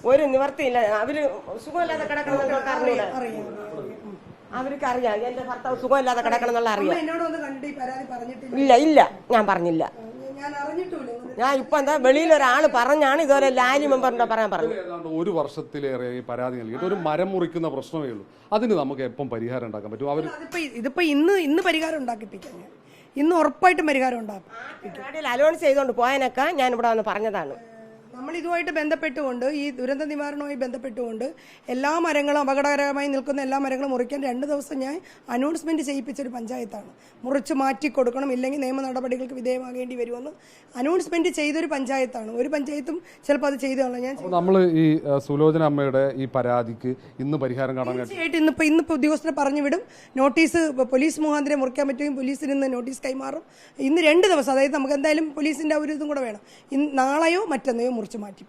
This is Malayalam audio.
ഒരു നിവർത്തിയില്ല. അവര് സുഖമില്ലാതെ കിടക്കണമെന്നൊക്കെ അറിഞ്ഞൂടെ? അവർക്ക് അറിയാം എന്റെ ഭർത്താവ് സുഖമില്ലാതെ കിടക്കണം എന്നുള്ള അറിയാം. ഇല്ല ഇല്ല, ഞാൻ പറഞ്ഞില്ല. ഞാൻ ഇപ്പൊ എന്താ വെളിയിൽ ഒരാള് പറഞ്ഞാണ് ഇതുവരെ ലാലി മെമ്പറിന്റെ പറയാൻ പറഞ്ഞു. ഒരു വർഷത്തിലേറെ ഈ പരാതി നൽകിയിട്ട് ഒരു മരം മുറിക്കുന്ന പ്രശ്നമേ ഉള്ളൂ. അതിന് നമുക്ക് എപ്പം പരിഹാരം ഉണ്ടാക്കാൻ പറ്റും? അവർ ഇതിപ്പോ ഇന്ന് പരിഹാരം ഉണ്ടാക്കിപ്പിക്കാൻ, ഇന്ന് ഉറപ്പായിട്ടും പരിഹാരം ഉണ്ടാക്കും. അലോൺസ് ചെയ്തോണ്ട് പോയനൊക്കെ ഞാൻ ഇവിടെ വന്ന് പറഞ്ഞതാണ്. നമ്മൾ ഇതുമായിട്ട് ബന്ധപ്പെട്ടുകൊണ്ട്, ഈ ദുരന്ത നിവാരണവുമായി ബന്ധപ്പെട്ടുകൊണ്ട് എല്ലാ മരങ്ങളും, അപകടകരമായി നിൽക്കുന്ന എല്ലാ മരങ്ങളും മുറിക്കാൻ 2 ദിവസം ഞാൻ അനൗൺസ്മെന്റ് ചെയ്യിപ്പിച്ചൊരു പഞ്ചായത്താണ്. മുറിച്ച് മാറ്റി കൊടുക്കണം, ഇല്ലെങ്കിൽ നിയമ നടപടികൾക്ക് വിധേയമാകേണ്ടി വരുമെന്ന് അനൗൺസ്മെന്റ് ചെയ്തൊരു പഞ്ചായത്താണ്. ഒരു പഞ്ചായത്തും ചിലപ്പോൾ അത് ചെയ്തതാണ്. ഞാൻ നമ്മൾ ഈ സുലോചന അമ്മയുടെ ഈ പരാതിക്ക് ഇന്ന് പരിഹാരം കാണാൻ തീർച്ചയായിട്ടും ഇന്നിപ്പോൾ ഉദ്യോഗസ്ഥരെ പറഞ്ഞു വിടും. നോട്ടീസ് പോലീസ് മുഖാന്തരം മുറിക്കാൻ പറ്റുമെങ്കിൽ പോലീസിൽ നിന്ന് നോട്ടീസ് കൈമാറും. ഇന്ന് 2 ദിവസം, അതായത് നമുക്ക് എന്തായാലും പോലീസിന്റെ ഒരു ഇതും കൂടെ വേണം. നാളെയോ മറ്റന്നെയോ മുറിച്ച് മാറ്റി.